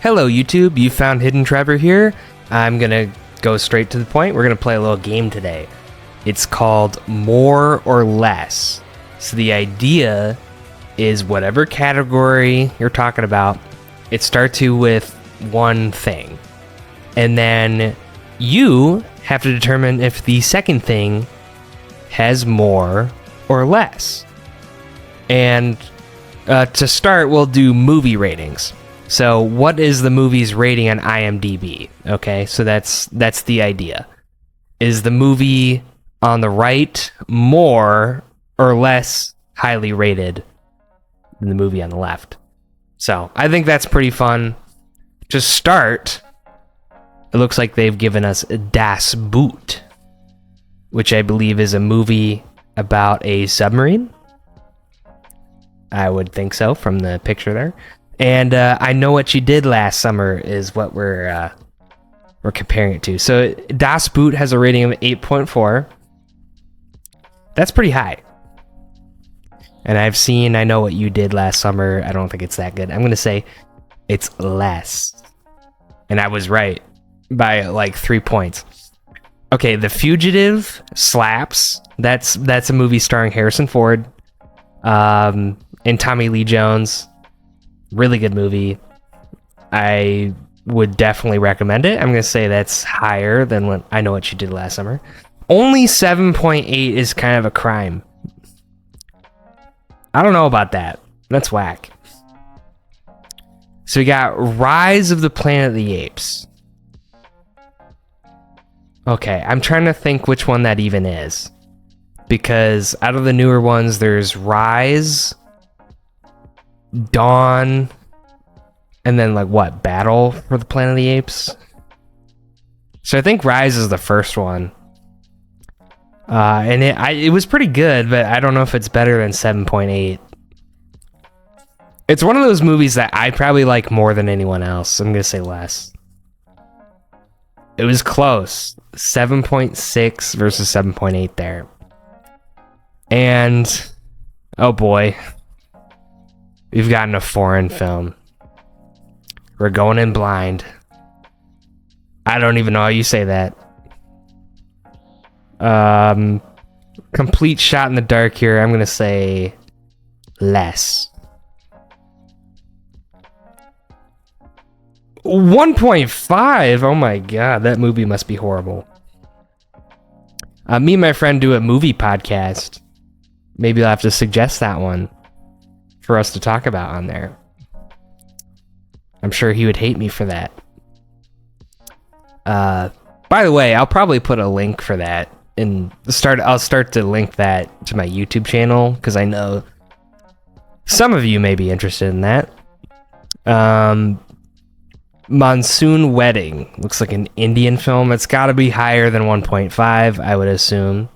Hello YouTube, you found Hidden Trevor here. I'm gonna go straight to the point. We're gonna play a little game today. It's called More or Less. So the idea is whatever category you're talking about, it starts you with one thing. And then you have to determine if the second thing has more or less. And to start, we'll do movie ratings. So what is the movie's rating on IMDb? Okay, so that's the idea. Is the movie on the right more or less highly rated than the movie on the left? So I think that's pretty fun. To start, it looks like they've given us Das Boot, which I believe is a movie about a submarine. I would think so from the picture there. And I Know What You Did Last Summer is what we're comparing it to. So Das Boot has a rating of 8.4. That's pretty high. And I've seen I Know What You Did Last Summer. I don't think it's that good. I'm going to say it's less. And I was right by like 3 points. Okay, The Fugitive slaps. That's a movie starring Harrison Ford and Tommy Lee Jones. Really good movie. I would definitely recommend it. I'm going to say that's higher than what I Know What You Did Last Summer. Only 7.8 is kind of a crime. I don't know about that. That's whack. So we got Rise of the Planet of the Apes. Okay, I'm trying to think which one that even is. Because out of the newer ones, there's Rise, Dawn, and then like what? Battle for the Planet of the Apes? So I think Rise is the first one. And it was pretty good, but I don't know if it's better than 7.8. It's one of those movies that I probably like more than anyone else. I'm going to say less. It was close. 7.6 versus 7.8 there. And, oh boy, we've gotten a foreign film. We're going in blind. I don't even know how you say that. Complete shot in the dark here. I'm going to say less. 1.5. Oh my god, that movie must be horrible. Me and my friend do a movie podcast. Maybe I'll have to suggest that one for us to talk about on there. I'm sure he would hate me for that. By the way, I'll probably put a link for that I'll start to link that to my YouTube channel because I know some of you may be interested in that. Monsoon Wedding looks like an Indian film. It's got to be higher than 1.5, I would assume.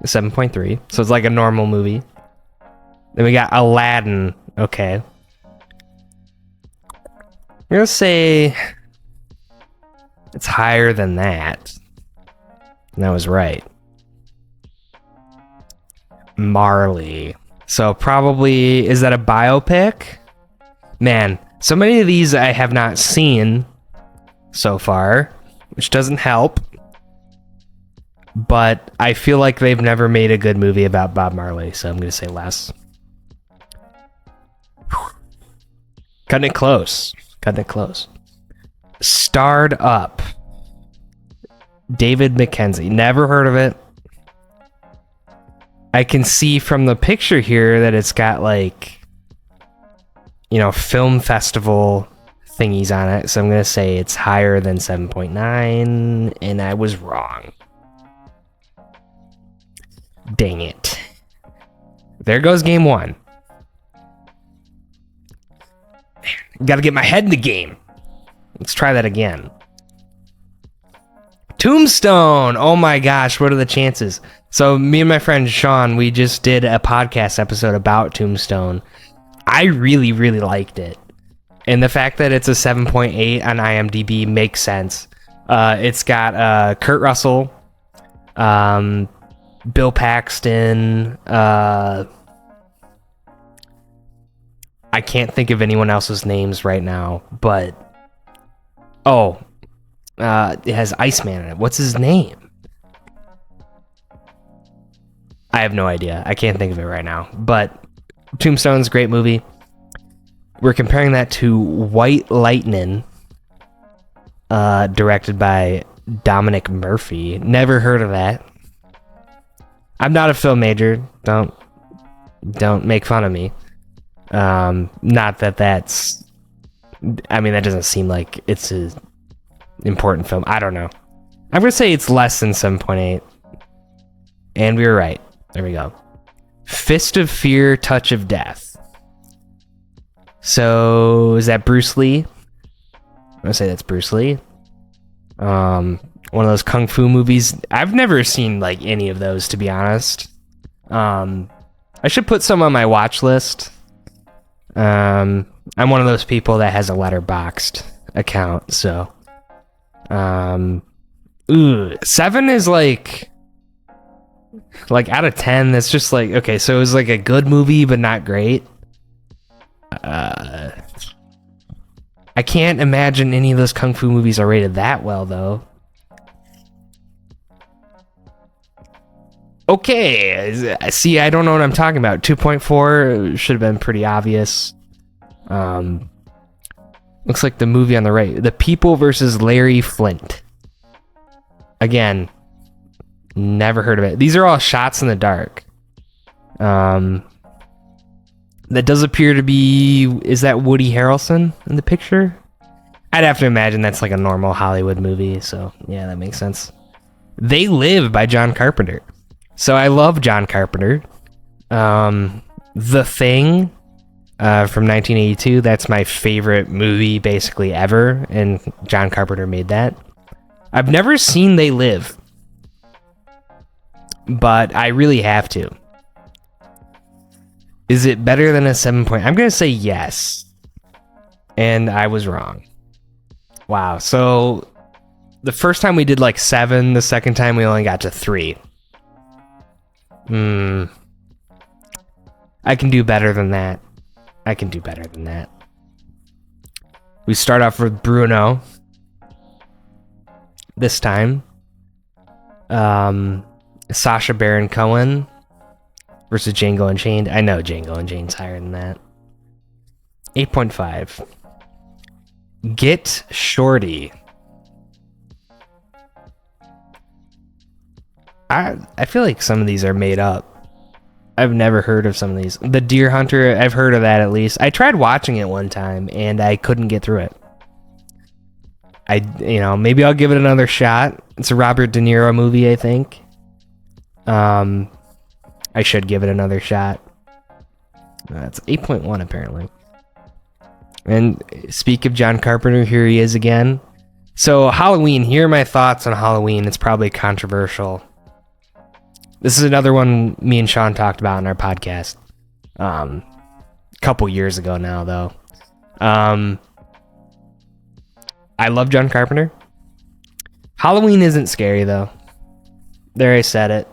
7.3, so it's like a normal movie. Then we got Aladdin. Okay, I'm gonna say it's higher than that. And that was right. Marley. So probably, is that a biopic? Man, so many of these I have not seen so far, which doesn't help. But I feel like they've never made a good movie about Bob Marley, so I'm going to say less. Cutting it close. Cutting it close. Starred Up. David Mackenzie. Never heard of it. I can see from the picture here that it's got like, film festival thingies on it. So I'm going to say it's higher than 7.9, and I was wrong. Dang it. There goes game one. Gotta get my head in the game. Let's try that again. Tombstone! Oh my gosh, what are the chances? So me and my friend Sean, we just did a podcast episode about Tombstone. I really, really liked it. And the fact that it's a 7.8 on IMDb makes sense. It's got Kurt Russell, Bill Paxton, I can't think of anyone else's names right now, but it has Iceman in it. What's his name? I have no idea. I can't think of it right now. But Tombstone's a great movie. We're comparing that to White Lightning, directed by Dominic Murphy. Never heard of that. I'm not a film major. Don't make fun of me. Not that that's... I mean, that doesn't seem like it's an important film. I don't know. I'm going to say it's less than 7.8. And we were right. There we go. Fist of Fear, Touch of Death. So, is that Bruce Lee? I'm going to say that's Bruce Lee. One of those kung fu movies. I've never seen, like, any of those, to be honest. I should put some on my watch list. I'm one of those people that has a Letterboxd account, so... 7 is like out of 10, that's just like, okay, so it was like a good movie, but not great. I can't imagine any of those kung fu movies are rated that well, though. Okay, see, I don't know what I'm talking about. 2.4 should have been pretty obvious. Looks like the movie on the right. The People versus Larry Flint. Again, never heard of it. These are all shots in the dark. That does appear to be... Is that Woody Harrelson in the picture? I'd have to imagine that's like a normal Hollywood movie, so yeah, that makes sense. They Live by John Carpenter. So I love John Carpenter. The Thing from 1982, that's my favorite movie basically ever, and John Carpenter made that. I've never seen They Live, but I really have to. Is it better than a 7 point? I'm going to say yes. And I was wrong. Wow. So the first time we did like 7, the second time we only got to 3. I can do better than that. We start off with Bruno. This time. Sacha Baron Cohen versus Django Unchained. I know Django Unchained's higher than that. 8.5. Get Shorty. I feel like some of these are made up. I've never heard of some of these. The Deer Hunter, I've heard of that at least. I tried watching it one time and I couldn't get through it. Maybe I'll give it another shot. It's a Robert De Niro movie, I think. I should give it another shot. That's 8.1 apparently. And speak of John Carpenter, here he is again. So Halloween, here are my thoughts on Halloween. It's probably controversial. This is another one me and Sean talked about in our podcast. A couple years ago now, though. I love John Carpenter. Halloween isn't scary, though. There, I said it.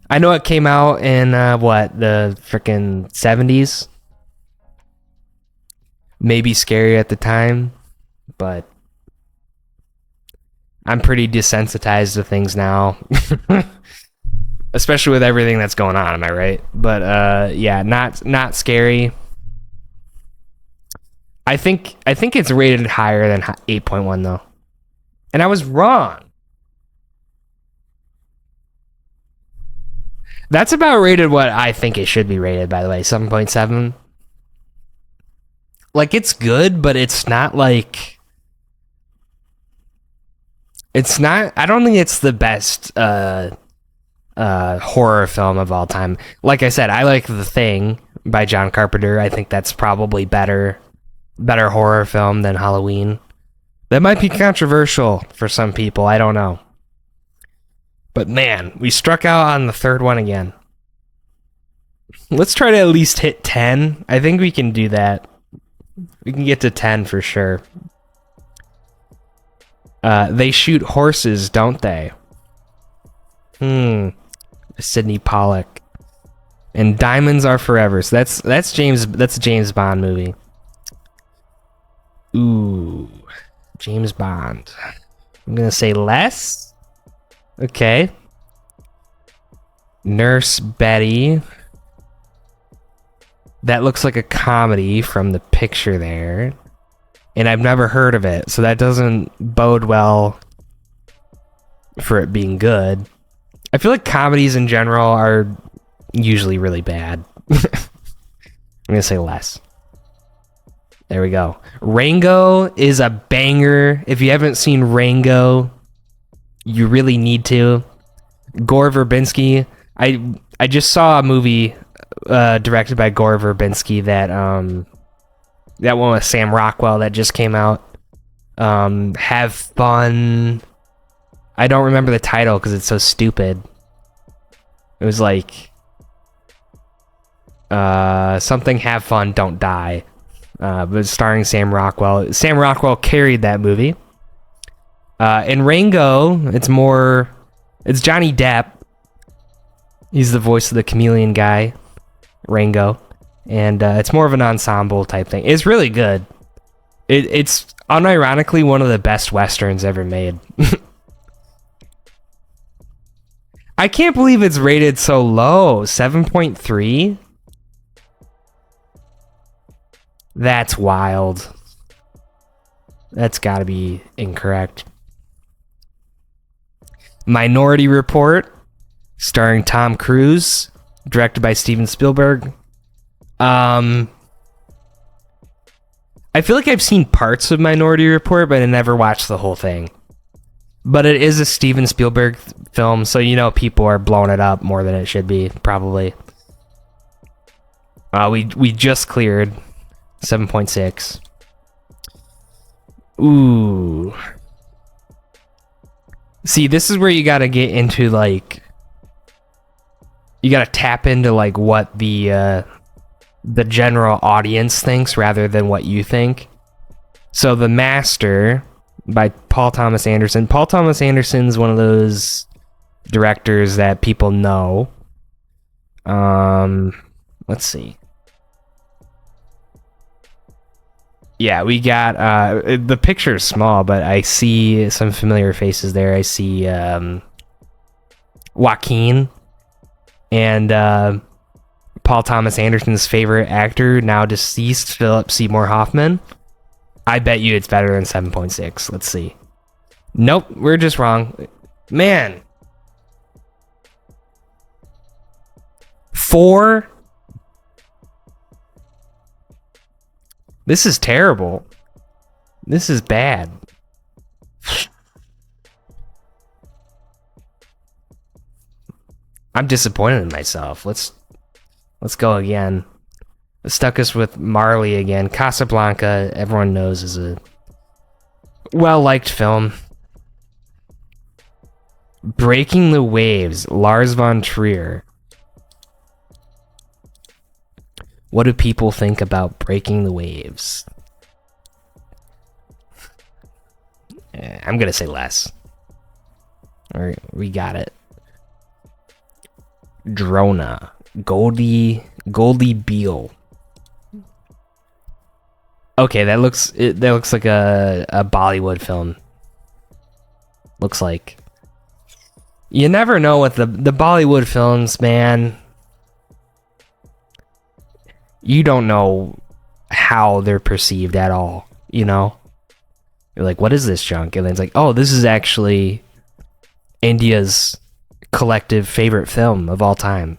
I know it came out in, the frickin' 70s? Maybe scary at the time, but I'm pretty desensitized to things now. Especially with everything that's going on, am I right? But yeah, not scary. I think it's rated higher than 8.1 though. And I was wrong. That's about rated what I think it should be rated, by the way. 7.7. Like, it's good, but it's not like... It's not... I don't think it's the best horror film of all time. Like I said, I like The Thing by John Carpenter. I think that's probably better horror film than Halloween. That might be controversial for some people. I don't know. But man, we struck out on the third one again. Let's try to at least hit 10. I think we can do that. We can get to 10 for sure. They shoot horses, don't they? Sidney Pollack. And Diamonds Are Forever. So that's a James Bond movie. Ooh, James Bond. I'm gonna say less. Okay. Nurse Betty. That looks like a comedy from the picture there. And I've never heard of it, so that doesn't bode well for it being good. I feel like comedies in general are usually really bad. I'm gonna say less. There we go. Rango is a banger. If you haven't seen Rango, you really need to. Gore Verbinski. I just saw a movie directed by Gore Verbinski that one with Sam Rockwell that just came out. Have Fun. I don't remember the title because it's so stupid. It was like something Have Fun, Don't Die. But starring Sam Rockwell. Sam Rockwell carried that movie. In Rango, it's Johnny Depp. He's the voice of the chameleon guy, Rango. And it's more of an ensemble type thing. It's really good. It's unironically one of the best westerns ever made. I can't believe it's rated so low. 7.3? That's wild. That's gotta be incorrect. Minority Report, starring Tom Cruise, directed by Steven Spielberg. I feel like I've seen parts of Minority Report, but I never watched the whole thing. But it is a Steven Spielberg film, so you know people are blowing it up more than it should be, probably. We just cleared 7.6. Ooh. See, this is where you gotta get into, like... You gotta tap into, like, what the general audience thinks rather than what you think. So, The Master by Paul Thomas Anderson. Paul Thomas Anderson's one of those directors that people know. Let's see. Yeah, we got the picture is small, but I see some familiar faces there. I see Joaquin and Paul Thomas Anderson's favorite actor, now deceased, Philip Seymour Hoffman. I bet you it's better than 7.6. Let's see. Nope, we're just wrong. Man. 4? This is terrible. This is bad. I'm disappointed in myself. Let's go again. Stuck us with Marley again. Casablanca, everyone knows, is a well-liked film. Breaking the Waves, Lars von Trier. What do people think about Breaking the Waves? I'm gonna say less. Alright, we got it. Drona. Goldie Beale. Okay, that looks like a Bollywood film. Looks like. You never know what the Bollywood films, man. You don't know how they're perceived at all, you know? You're like, what is this junk? And then it's like, oh, this is actually India's collective favorite film of all time.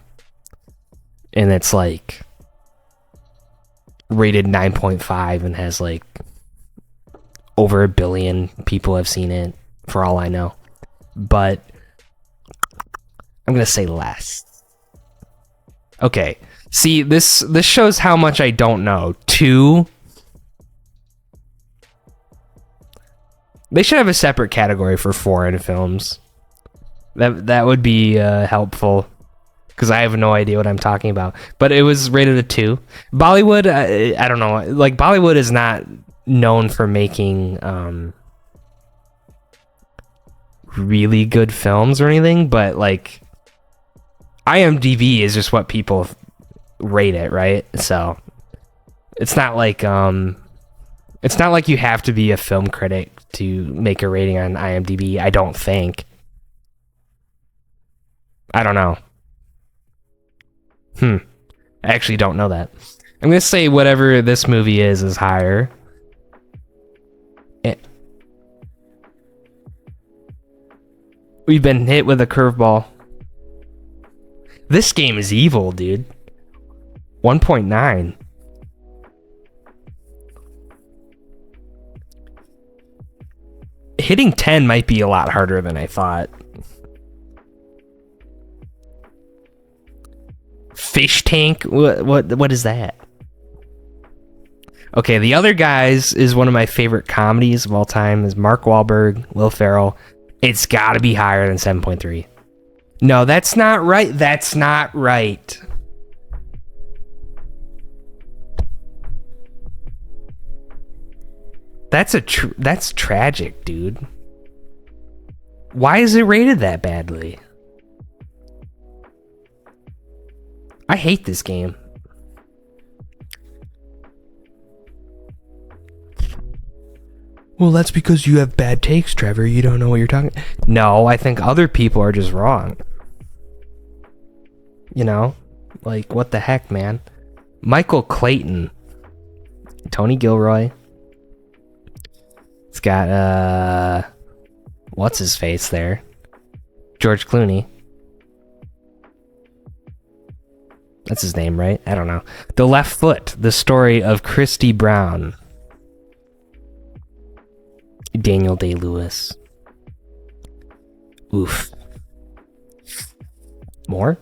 And it's like rated 9.5 and has like over 1 billion people have seen it, for all I know. But I'm gonna say less. Okay. See, this shows how much I don't know. 2. They should have a separate category for foreign films. That would be helpful, because I have no idea what I'm talking about. But it was rated a 2. Bollywood, I don't know. Like, Bollywood is not known for making really good films or anything, but like IMDb is just what people rate it, right? So it's not like you have to be a film critic to make a rating on IMDb, I don't think. I don't know. I actually don't know that. I'm gonna say whatever this movie is higher. We've been hit with a curveball. This game is evil, dude. 1.9. Hitting 10 might be a lot harder than I thought. Fish tank? What is that? Okay, The Other Guys is one of my favorite comedies of all time. Is Mark Wahlberg, Will Ferrell. It's got to be higher than 7.3. No, that's not right. That's not right. That's tragic, dude. Why is it rated that badly? I hate this game. Well, that's because you have bad takes, Trevor. You don't know what you're talking. No, I think other people are just wrong. You know? Like, what the heck, man? Michael Clayton. Tony Gilroy. It's got, what's his face there? George Clooney. That's his name, right? I don't know. The Left Foot, the story of Christy Brown. Daniel Day-Lewis. Oof. More?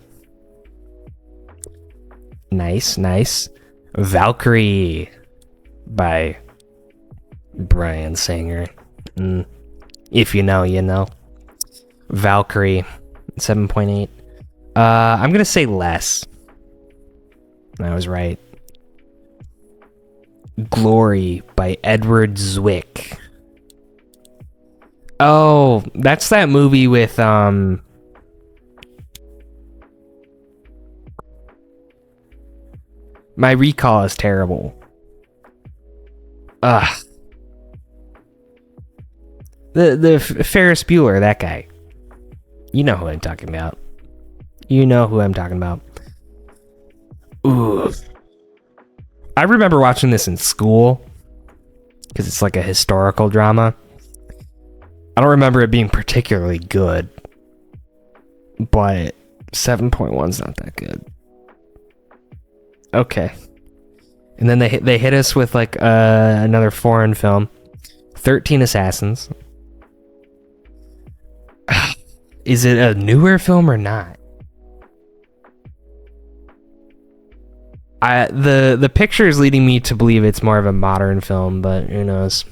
Nice. Valkyrie by Bryan Singer. If you know, you know. Valkyrie, 7.8. I'm gonna say less. I was right. Glory by Edward Zwick. Oh, that's that movie with my recall is terrible. Ugh. The Ferris Bueller, that guy. You know who I'm talking about. Ooh. I remember watching this in school because it's like a historical drama. I don't remember it being particularly good, but 7.1 is not that good. Okay. And then they hit us with like another foreign film, 13 Assassins. Is it a newer film or not? The picture is leading me to believe it's more of a modern film, but who knows?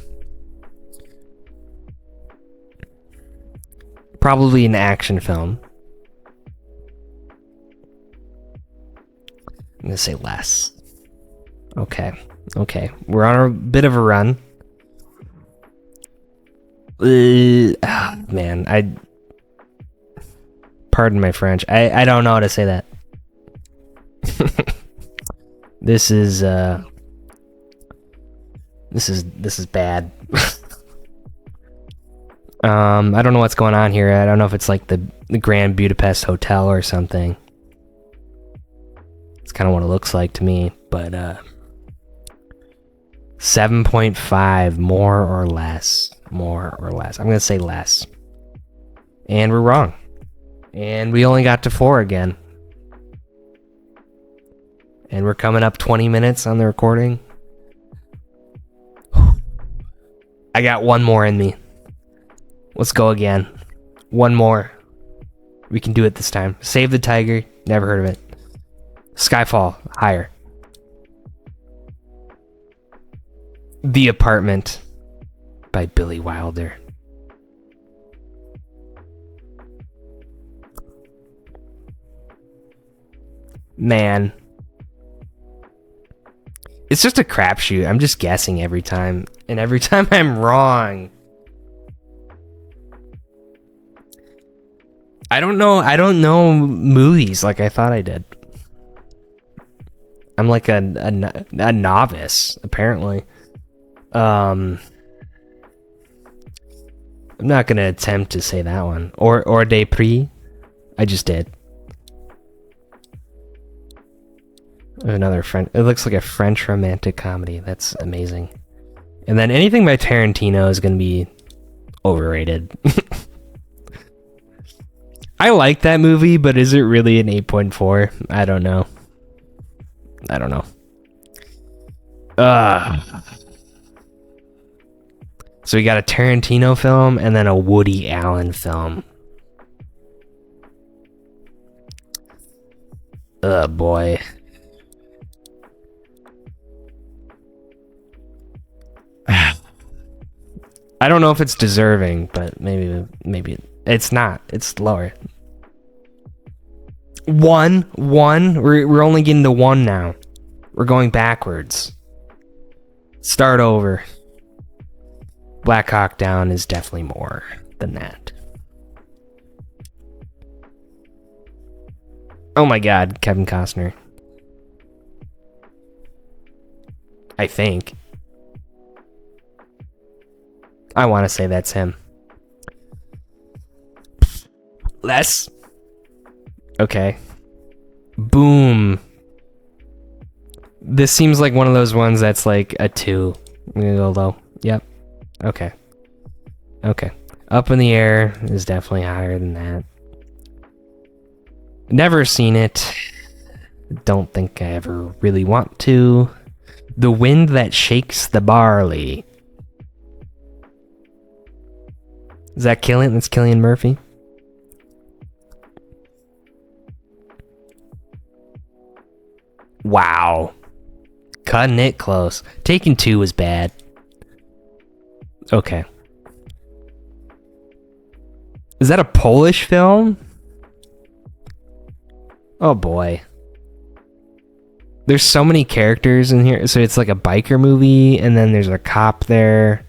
Probably an action film. I'm gonna say less. Okay. We're on a bit of a run. Man, pardon my French. I don't know how to say that. This is bad. I don't know what's going on here. I don't know if it's like the Grand Budapest Hotel or something. It's kind of what it looks like to me, but 7.5, more or less. I'm gonna say less. And we're wrong. And we only got to 4 again. And we're coming up 20 minutes on the recording. I got one more in me. Let's go again. One more. We can do it this time. Save the Tiger. Never heard of it. Skyfall. Higher. The Apartment by Billy Wilder. Man. It's just a crapshoot. I'm just guessing every time. And every time I'm wrong. I don't know movies like I thought I did. I'm like a novice, apparently. I'm not gonna attempt to say that one. Or des Prix. I just did. Another French. It looks like a French romantic comedy. That's amazing. And then anything by Tarantino is gonna be overrated. I like that movie, but is it really an 8.4? I don't know. So we got a Tarantino film and then a Woody Allen film. Oh boy. I don't know if it's deserving, but maybe it's not. It's lower. One. We're only getting to 1 now. We're going backwards. Start over. Black Hawk Down is definitely more than that. Oh my god, Kevin Costner. I think. I want to say that's him. Less. Okay. Boom. This seems like one of those ones that's like a 2. I'm gonna go low. Yep. Okay. Up in the Air is definitely higher than that. Never seen it. Don't think I ever really want to. The Wind That Shakes the Barley. Is that Killian? That's Cillian Murphy. Wow. Cutting it close. Taken 2 was bad. Okay. Is that a Polish film? Oh boy. There's so many characters in here. So it's like a biker movie, and then there's a cop there.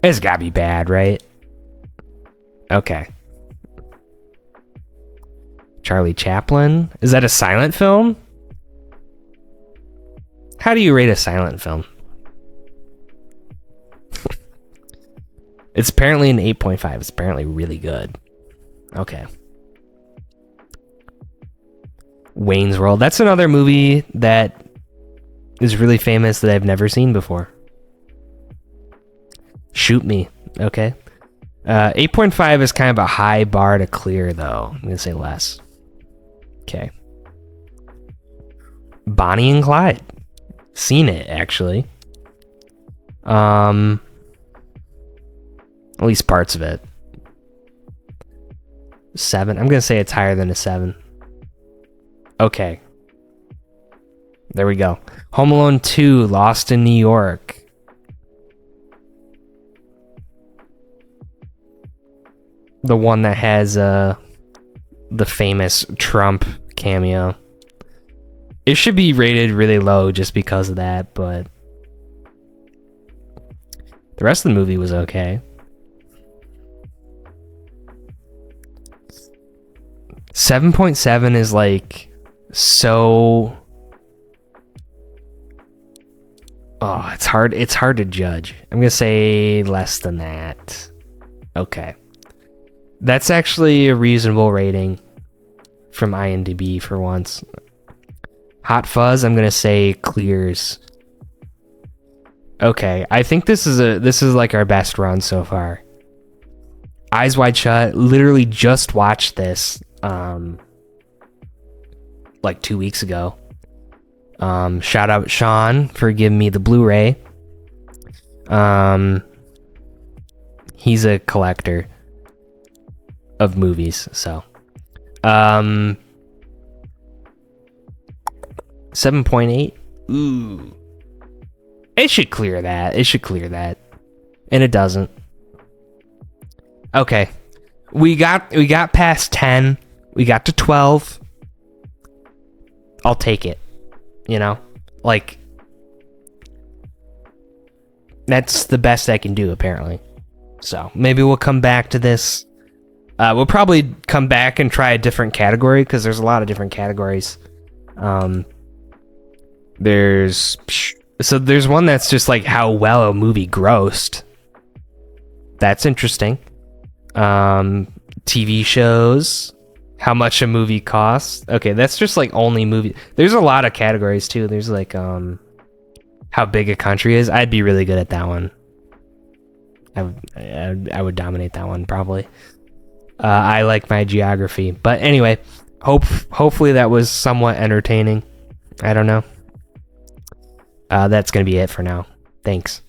It's gotta be bad, right? Okay. Charlie Chaplin? Is that a silent film? How do you rate a silent film? It's apparently an 8.5. It's apparently really good. Okay. Wayne's World. That's another movie that is really famous that I've never seen before. Shoot Me. Okay. 8.5 is kind of a high bar to clear, though. I'm going to say less. Okay. Bonnie and Clyde. Seen it, actually. At least parts of it. 7. I'm going to say it's higher than a 7. Okay. There we go. Home Alone 2, Lost in New York. The one that has the famous Trump cameo. It should be rated really low just because of that, but the rest of the movie was okay. 7.7 is like so... Oh, it's hard to judge. I'm gonna say less than that. Okay. That's actually a reasonable rating from IMDb for once. Hot Fuzz, I'm gonna say clears. Okay, I think this is like our best run so far. Eyes Wide Shut, literally just watched this like 2 weeks ago. Shout out Sean for giving me the Blu-ray. He's a collector of movies, so 7.8. Ooh, it should clear that. And it doesn't. Okay, we got past 10. We got to 12. I'll take it. You know, like that's the best I can do apparently. So maybe we'll come back to this. We'll probably come back and try a different category because there's a lot of different categories. There's one that's just like how well a movie grossed. That's interesting. TV shows, how much a movie costs. Okay, that's just like only movie. There's a lot of categories too. There's like how big a country is. I'd be really good at that one. I would dominate that one probably. I like my geography, but anyway, hopefully that was somewhat entertaining. I don't know. That's gonna be it for now. Thanks.